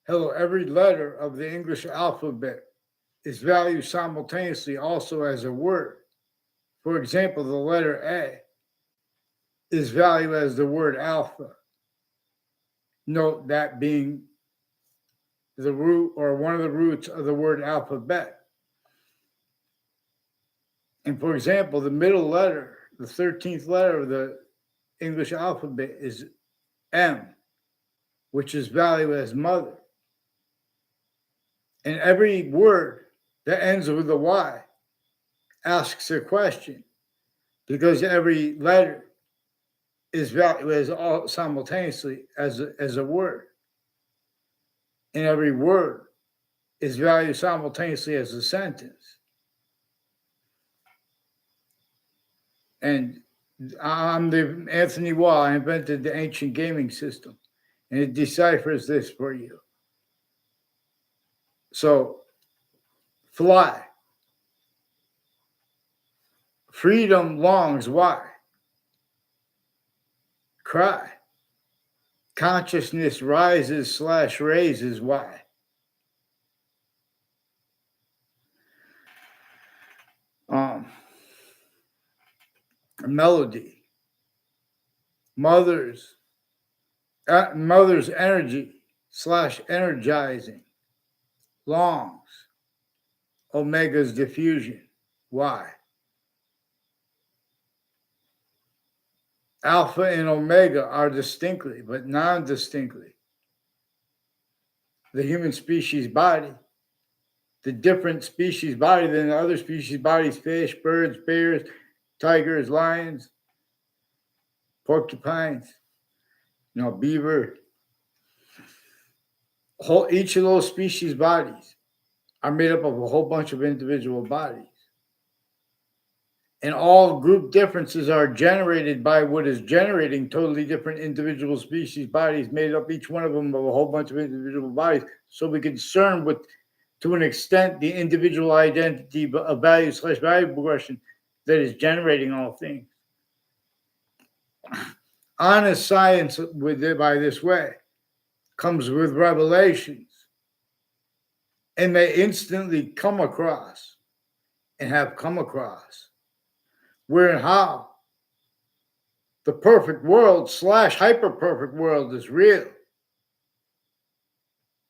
Hello, every letter of the English alphabet is valued simultaneously also as a word. For example, the letter A is valued as the word alpha. Note that being the root or one of the roots of the word alphabet. And for example, the middle letter, the 13th letter of the English alphabet is M, which is valued as mother. And every word that ends with a Y asks a question because every letter is valued as all simultaneously as a word. And every word is valued simultaneously as a sentence. And I'm the Anthony Wall. I invented the ancient gaming system, and it deciphers this for you. So, fly. Freedom longs. Why? Cry. Consciousness rises/raises. Why? Um, Melody. Mother's energy/energizing. Longs. Omega's diffusion. Why? Alpha and omega are distinctly, but non-distinctly, the human species body. The different species body than the other species bodies, fish, birds, bears, tigers, lions, porcupines, beaver. Each of those species bodies are made up of a whole bunch of individual bodies. And all group differences are generated by what is generating totally different individual species bodies, made up each one of them of a whole bunch of individual bodies. So we can discern with, to an extent, the individual identity of value/value progression that is generating all things. Honest science by this way comes with revelations, and they instantly come across and have come across where and how the perfect world/hyper-perfect world is real.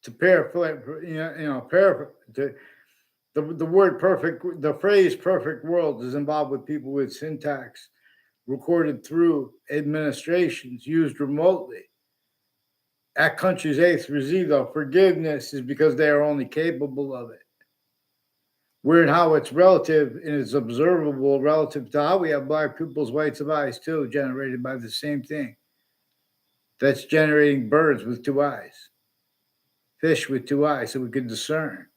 To paraphrase, the word perfect, the phrase perfect world is involved with people with syntax recorded through administrations used remotely. At countries A through Z, though, forgiveness is because they are only capable of it. Where and how it's relative and it's observable relative to how we have black pupils, whites of eyes, too, generated by the same thing. That's generating birds with two eyes, fish with two eyes, so we can discern.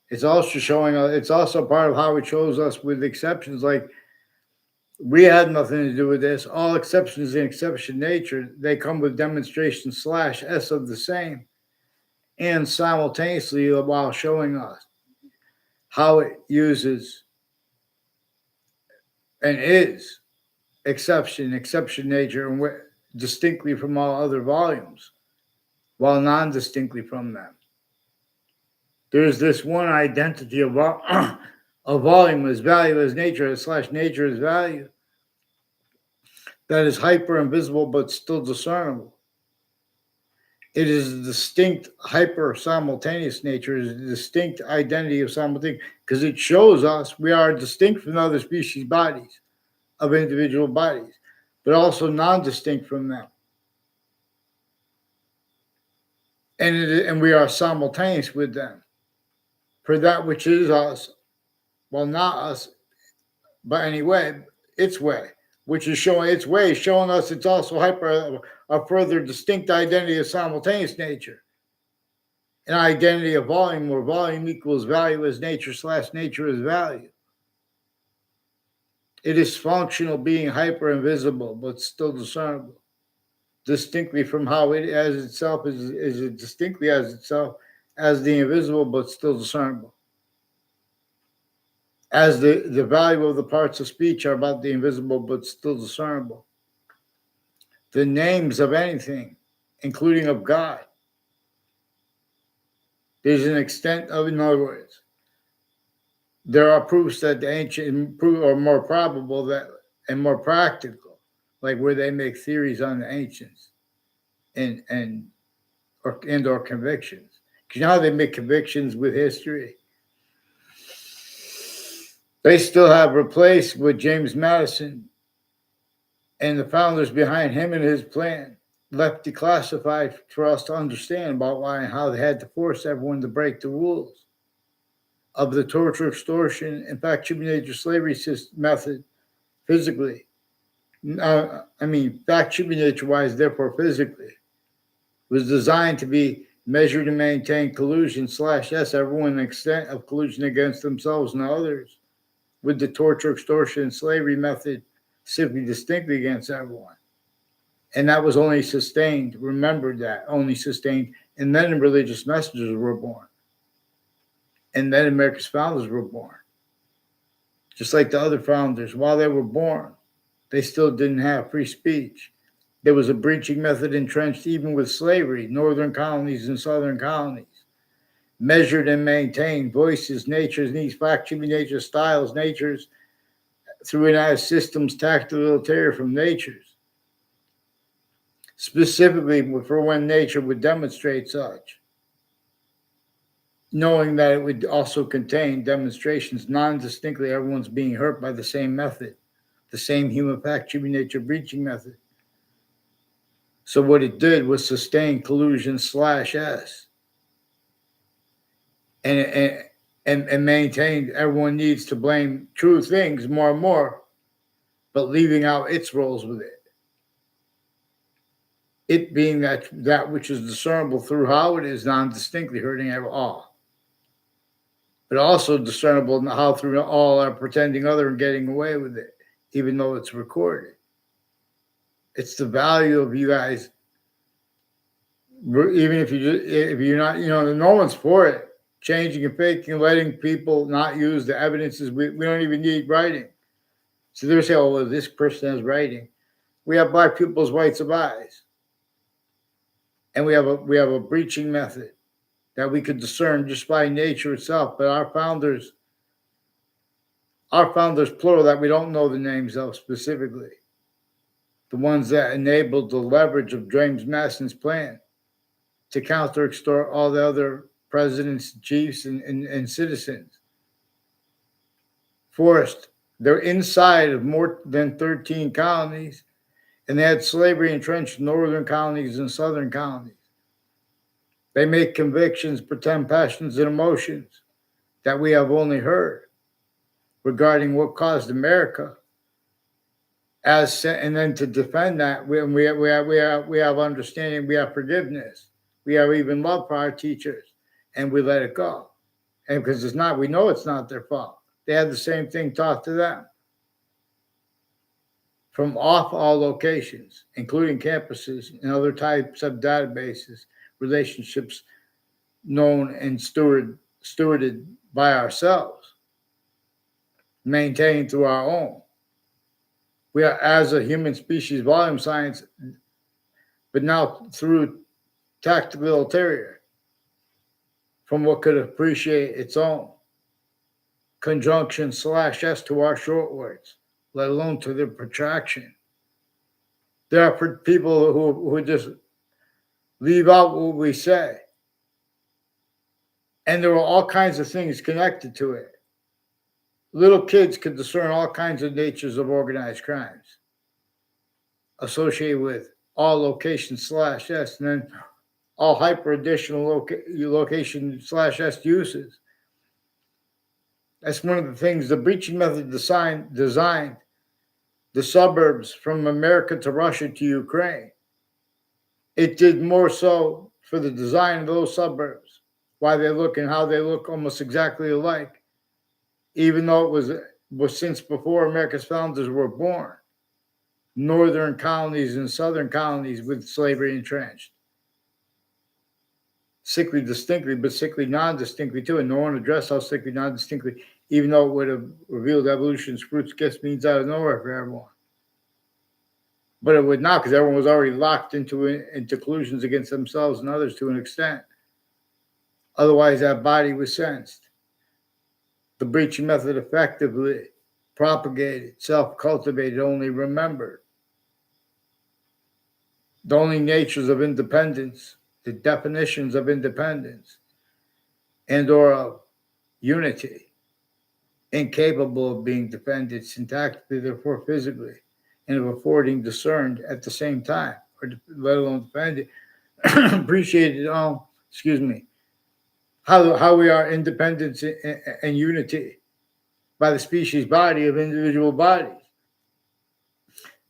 It's also showing, it's also part of how it shows us with exceptions like we had nothing to do with this. All exceptions in exception nature, they come with demonstration/S of the same, and simultaneously while showing us how it uses and is exception nature, and distinctly from all other volumes, while non-distinctly from them. There's this one identity of a volume as value as nature/nature as value that is hyper invisible but still discernible. It is a distinct hyper simultaneous nature, it is a distinct identity of simultaneous, because it shows us we are distinct from other species bodies of individual bodies, but also non-distinct from them. And we are simultaneous with them. For that which is us, well, not us, but anyway, its way, which is showing its way, showing us it's also a further distinct identity of simultaneous nature. An identity of volume where volume equals value as nature/nature as value. It is functional being hyper invisible, but still discernible. Distinctly from how it as itself is it distinctly as itself as the invisible, but still discernible. As the value of the parts of speech are about the invisible, but still discernible. The names of anything, including of God, There's an extent of, in other words, there are proofs that the ancient are more probable that and more practical, like where they make theories on the ancients and or convictions. Because you know how they make convictions with history? They still have replaced with James Madison and the founders behind him and his plan left declassified for us to understand about why and how they had to force everyone to break the rules of the torture, extortion, and fact human nature slavery method physically. Fact human nature wise, therefore physically, was designed to be measured and maintain collusion / everyone an extent of collusion against themselves and others with the torture, extortion, and slavery method simply distinctly against everyone. And that was only sustained, remember that, only sustained, and then religious messengers were born. And then America's founders were born. Just like the other founders, while they were born, they still didn't have free speech. There was a breaching method entrenched even with slavery, northern colonies and southern colonies. Measured and maintained voices, natures, needs, fact, human nature, styles, natures, through United systems, tactile from natures. Specifically for when nature would demonstrate such, knowing that it would also contain demonstrations non-distinctly everyone's being hurt by the same method, the same human fact, human nature breaching method. So what it did was sustain collusion /S and maintained everyone needs to blame true things more and more, but leaving out its roles with it. It being that which is discernible through how it is non-distinctly hurting all, but also discernible how through all are pretending other and getting away with it, even though it's recorded. It's the value of you guys, even if you're not, no one's for it. Changing and faking, letting people not use the evidences. We don't even need writing. So they're saying, oh, well, this person has writing. We have black people's rights of eyes. And we have a breaching method that we could discern just by nature itself. But our founders plural, that we don't know the names of specifically, the ones that enabled the leverage of James Madison's plan to counter extort all the other presidents, chiefs, and citizens. Forced, they're inside of more than 13 colonies, and they had slavery entrenched in northern colonies and southern colonies. They make convictions, pretend passions and emotions that we have only heard regarding what caused America. And then to defend that, we have understanding, we have forgiveness, we have even love for our teachers, and we let it go. And because we know it's not their fault. They had the same thing taught to them from off all locations, including campuses and other types of databases, relationships known and stewarded by ourselves, maintained through our own. We are, as a human species, volume science, but now through tactical ulterior, from what could appreciate its own conjunction /S to our short words, let alone to their protraction. There are people who just leave out what we say. And there are all kinds of things connected to it. Little kids could discern all kinds of natures of organized crimes associated with all location /S, and then all hyper additional location /S uses. That's one of the things the breaching method designed the suburbs from America to Russia to Ukraine. It did more so for the design of those suburbs, why they look and how they look almost exactly alike, even though it was since before America's founders were born. Northern colonies and southern colonies with slavery entrenched. Sickly distinctly, but sickly non-distinctly too. And no one addressed how sickly non-distinctly, even though it would have revealed evolution's fruits, gifts, means out of nowhere for everyone. But it would not, because everyone was already locked into collusions against themselves and others to an extent. Otherwise, that body was sensed. The breaching method effectively propagated, self-cultivated, only remembered. The only natures of independence, the definitions of independence, and or of unity, incapable of being defended syntactically, therefore physically, and of affording discerned at the same time, or let alone defended, appreciated all, excuse me, how we are independence and unity by the species body of individual bodies,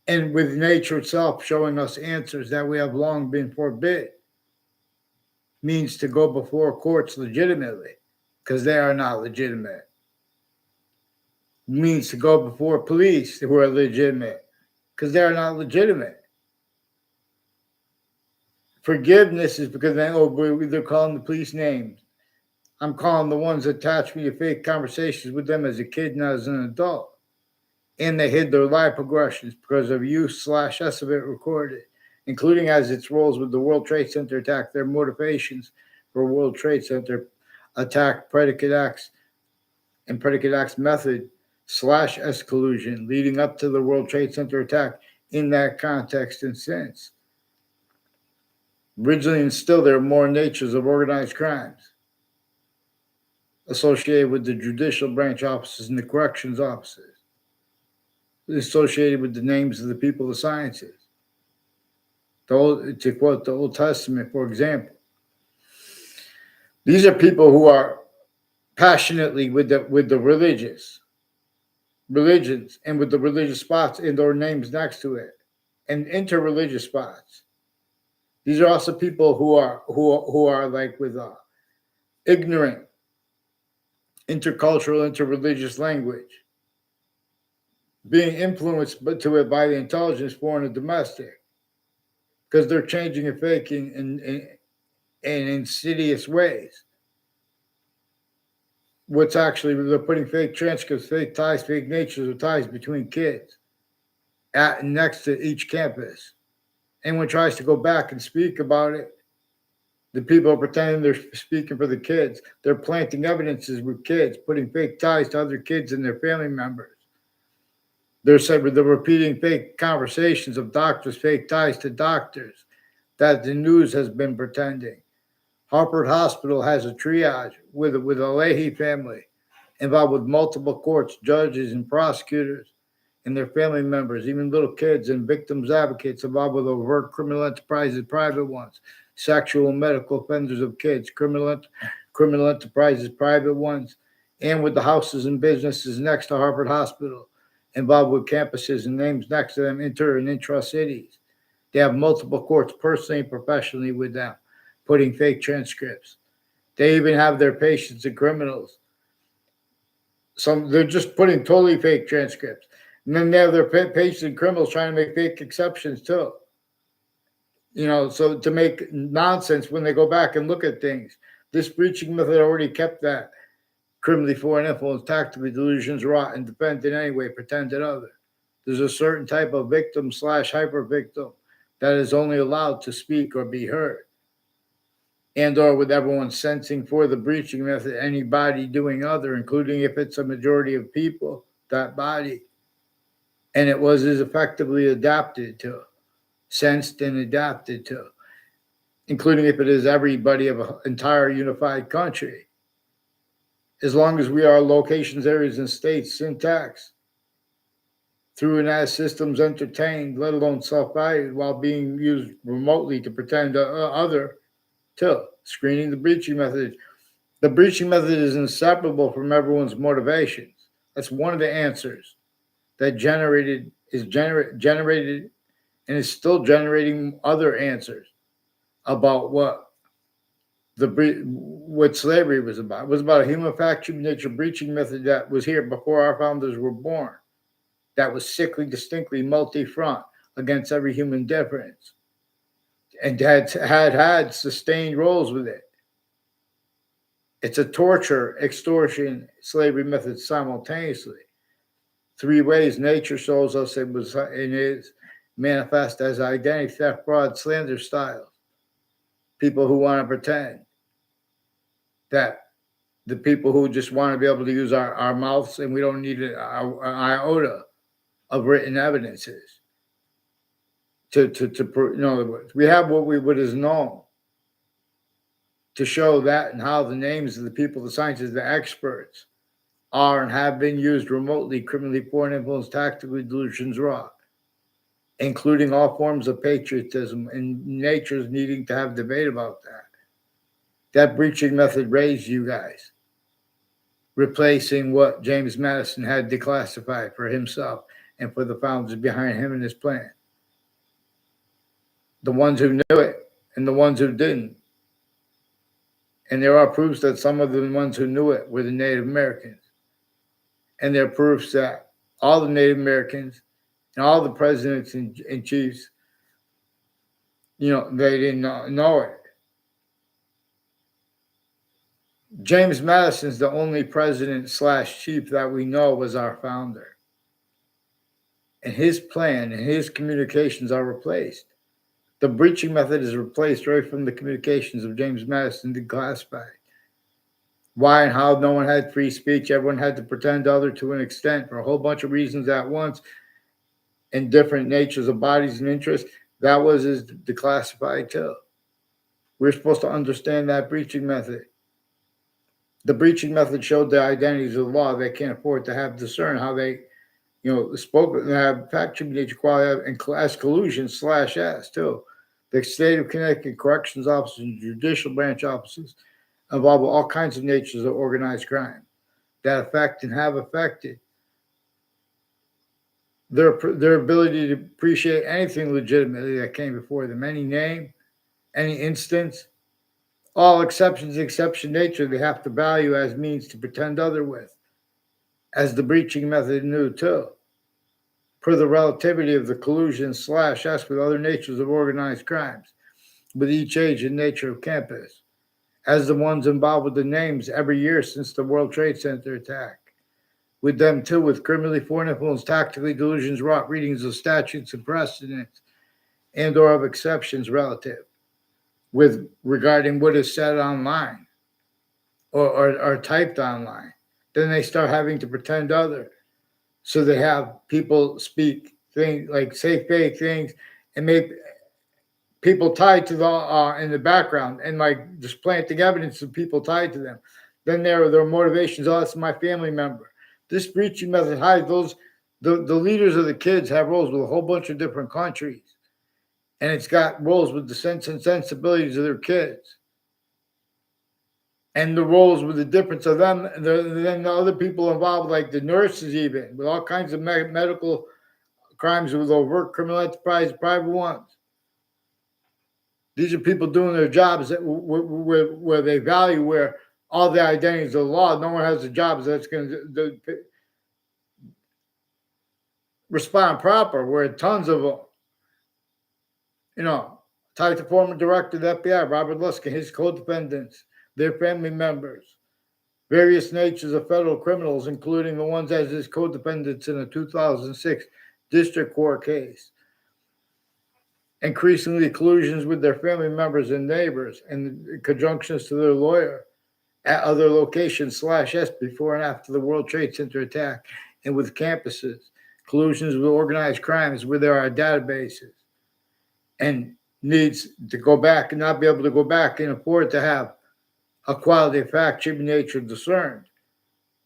and with nature itself showing us answers that we have long been forbid, means to go before courts legitimately, because they are not legitimate. Means to go before police who are legitimate, because they are not legitimate. Forgiveness is because they're calling the police names. I'm calling the ones that attached me to fake conversations with them as a kid, not as an adult. And they hid their life progressions because of use/s of it recorded, including as its roles with the World Trade Center attack, their motivations for World Trade Center attack, predicate acts, and predicate acts method/S collusion leading up to the World Trade Center attack in that context and since. Originally and still, there are more natures of organized crimes associated with the judicial branch offices and the corrections offices, associated with the names of the people of the sciences. To quote the Old Testament, for example, these are people who are passionately with the religions and with the religious spots and or names next to it, and interreligious spots. These are also people who are like with ignorant intercultural, interreligious language, being influenced to it by the intelligence, foreign and domestic, because they're changing and faking in insidious ways. What's actually, they're putting fake transcripts, fake ties, fake natures of ties between kids at and next to each campus. Anyone tries to go back and speak about it, the people are pretending they're speaking for the kids. They're planting evidences with kids, putting fake ties to other kids and their family members. They're repeating fake conversations of doctors, fake ties to doctors that the news has been pretending. Harvard Hospital has a triage with a Leahy family involved with multiple courts, judges, and prosecutors and their family members, even little kids and victims advocates involved with overt criminal enterprises, private ones, sexual and medical offenders of kids, criminal enterprises, private ones, and with the houses and businesses next to Harvard Hospital, involved with campuses and names next to them, inter and intra-cities. They have multiple courts personally and professionally with them, putting fake transcripts. They even have their patients and criminals. They're just putting totally fake transcripts. And then they have their patients and criminals trying to make fake exceptions too. So to make nonsense when they go back and look at things. This breaching method already kept that criminally foreign influence, tactically delusions, wrought, and defend in any way, pretended other. There's a certain type of victim/hyper victim that is only allowed to speak or be heard. And or with everyone sensing for the breaching method, anybody doing other, including if it's a majority of people, that body. And it is effectively adapted to, sensed and adapted to, including if it is everybody of an entire unified country. As long as we are locations, areas, and states, syntax, through and as systems entertained, let alone self-valued, while being used remotely to pretend other, to screening the breaching method. The breaching method is inseparable from everyone's motivations. That's one of the answers that generated and is still generating other answers about what slavery was about. It was about a human factor nature breaching method that was here before our founders were born. That was sickly, distinctly multi-front against every human difference, and had sustained roles with it. It's a torture, extortion, slavery method simultaneously. 3 ways nature shows us it is manifest as identity theft, fraud, slander styles. People who want to pretend. that the people who just want to be able to use our mouths and we don't need an iota of written evidences to in other words, we have what is known to show that and how the names of the people, the scientists, the experts are and have been used remotely, criminally, foreign influence, tactically, delusions, raw, including all forms of patriotism and nature's needing to have debate about that. That breaching method raised you guys, replacing what James Madison had declassified for himself and for the founders behind him and his plan. The ones who knew it and the ones who didn't. And there are proofs that some of the ones who knew it were the Native Americans. And there are proofs that all the Native Americans and all the presidents and chiefs, they didn't know it. James Madison's the only president / chief that we know was our founder. And his plan and his communications are replaced. The breaching method is replaced right from the communications of James Madison declassified. Why and how no one had free speech. Everyone had to pretend other to an extent for a whole bunch of reasons at once in different natures of bodies and interests. That was his declassified too. We're supposed to understand that breaching method. The breaching method showed the identities of the law. They can't afford to have discern how they, spoke and have fact nature quality and class collusion /S too. The state of Connecticut corrections officers and judicial branch officers involved with all kinds of natures of organized crime that affect and have affected their ability to appreciate anything legitimately that came before them, any name, any instance, all exceptions, exception nature they have to value as means to pretend other with, as the breaching method knew too, per the relativity of the collusion /S with other natures of organized crimes, with each age and nature of campus, as the ones involved with the names every year since the World Trade Center attack. With them too, with criminally foreign influence, tactically delusions, wrought readings of statutes and precedents, and or of exceptions relative, with regarding what is said online or typed online. Then they start having to pretend other. So they have people speak things like say fake things and make people tied to the in the background and like just planting evidence of people tied to them. Then their motivations, oh, that's my family member. This breaching method hides those the leaders of the kids have roles with a whole bunch of different countries. And it's got roles with the sense and sensibilities of their kids. And the roles with the difference of them, then the other people involved, like the nurses, even with all kinds of medical crimes with overt criminal enterprise, private ones. These are people doing their jobs where they value where all the identities of the law. No one has a job that's going to respond proper. Where tons of them, tied to former director of the FBI, Robert Luskin, his co-defendants, their family members. Various natures of federal criminals, including the ones as his co-defendants in a 2006 district court case. Increasingly collusions with their family members and neighbors and conjunctions to their lawyer at other locations /S before and after the World Trade Center attack and with campuses, collusions with organized crimes with our databases and needs to go back and not be able to go back and afford to have a quality of fact should be nature discerned.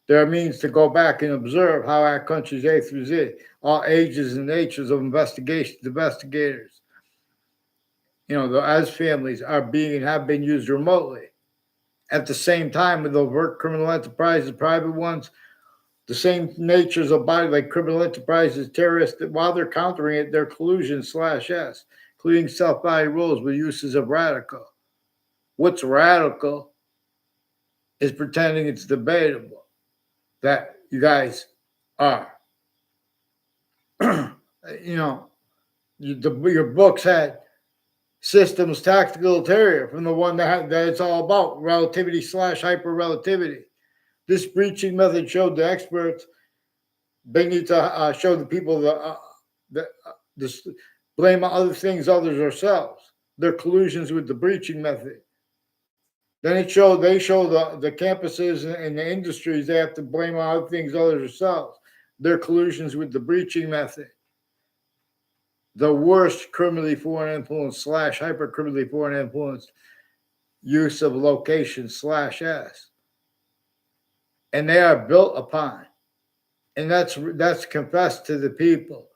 There are means to go back and observe how our country's A through Z, all ages and natures of investigations, investigators, as families are being and have been used remotely. At the same time, with overt criminal enterprises, private ones, the same natures of body like criminal enterprises, terrorists, while they're countering it, their collusion /S, including self-body roles with uses of radical. What's radical is pretending it's debatable that you guys are. Your books had systems tactical terror from the one that it's all about, relativity /hyper-relativity. This breaching method showed the experts they need to show the people the blame other things, others, ourselves. Their collusions with the breaching method. Then they show the campuses and the industries, they have to blame on other things other themselves. Their collusions with the breaching method. The worst criminally foreign influence / hyper criminally foreign influence use of location / S. And they are built upon. And that's confessed to the people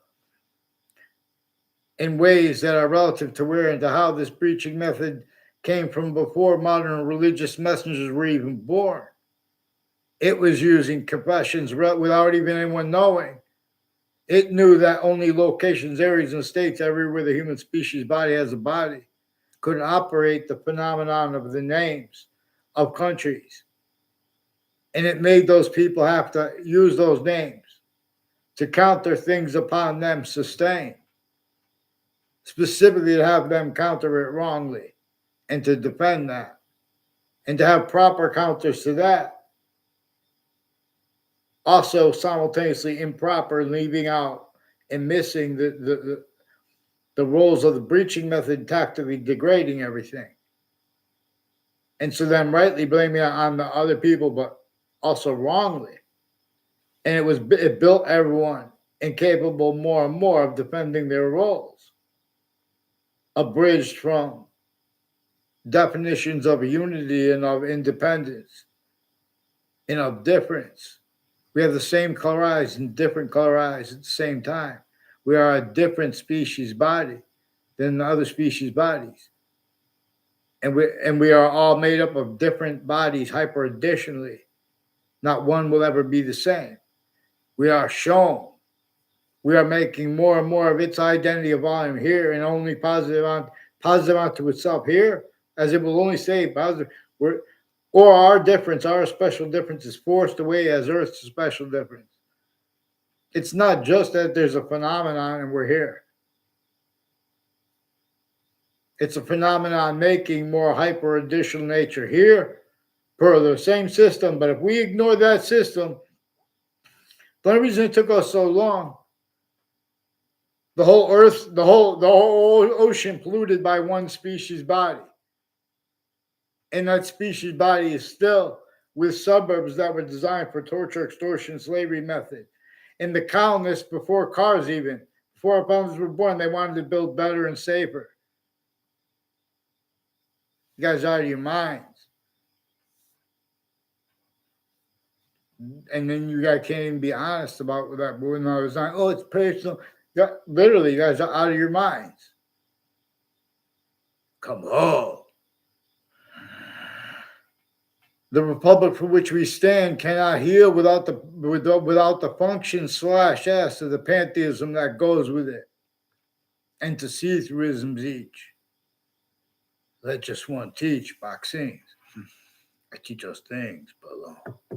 in ways that are relative to where and to how this breaching method came from before modern religious messengers were even born. It was using confessions without even anyone knowing. It knew that only locations, areas, and states everywhere the human species body has a body could operate the phenomenon of the names of countries. And it made those people have to use those names to counter things upon them sustained, specifically to have them counter it wrongly and to defend that and to have proper counters to that. Also, simultaneously improper, leaving out and missing the roles of the breaching method, tactically degrading everything. And so then rightly blaming it on the other people, but also wrongly. And it built everyone incapable more and more of defending their roles, abridged from definitions of unity and of independence and of difference. We have the same color eyes and different color eyes at the same time. We are a different species body than the other species bodies. And we are all made up of different bodies hyper additionally. Not one will ever be the same. We are shown. We are making more and more of its identity of volume here and only positive onto itself here, as it will only stay positive. Or our difference, our special difference is forced away as Earth's special difference. It's not just that there's a phenomenon and we're here. It's a phenomenon making more hyper additional nature here per the same system. But if we ignore that system, the only reason it took us so long, the whole Earth, the whole ocean polluted by one species body. And that species body is still with suburbs that were designed for torture, extortion, slavery method. And the colonists, before cars even, before our founders were born, they wanted to build better and safer. You guys are out of your minds. And then you guys can't even be honest about that. But when I was like, oh, it's personal. Yeah, literally, you guys are out of your minds. Come on. The republic for which we stand cannot heal without the function / S of the pantheism that goes with it. And to see through isms each. Let just one teach vaccines. I teach us things, but